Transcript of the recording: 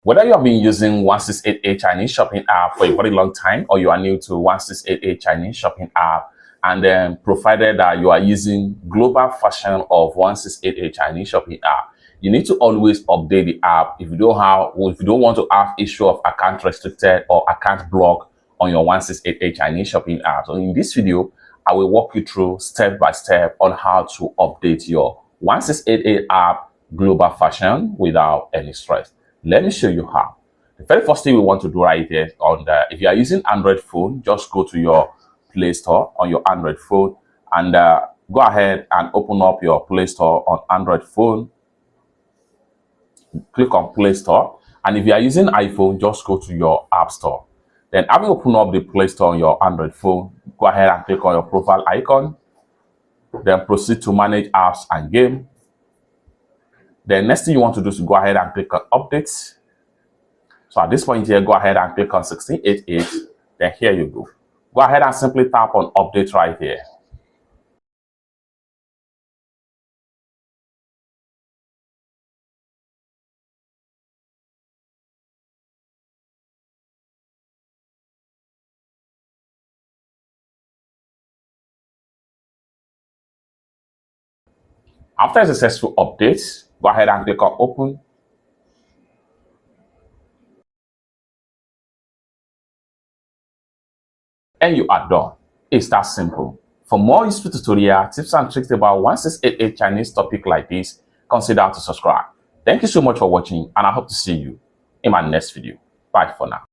Whether you have been using 1688 Chinese shopping app for a very long time or you are new to 1688 Chinese shopping app, and then provided that you are using global version of 1688 Chinese shopping app, you need to always update the app if you don't want to have issue of account restricted or account blocked on your 1688 Chinese shopping app. So in this video, I will walk you through step by step on how to update your 1688 app global version without any stress. Let me show you how. The very first thing we want to do right here if you are using Android phone, just go to your Play Store on your Android phone and go ahead and open up your Play Store on Android phone. Click on Play Store, and if you are using iPhone, just go to your App Store. Then having opened up the Play Store on your Android phone, go ahead and click on your profile icon. Then proceed to manage apps and game. The next thing you want to do is go ahead and click on updates. So at this point here, go ahead and click on 1688. Then here you go. Go ahead and simply tap on update right here. After a successful update, go ahead and click on open. And you are done. It's that simple. For more useful tutorial tips and tricks about 1688 Chinese topic like this, consider to subscribe. Thank you so much for watching, and I hope to see you in my next video. Bye for now.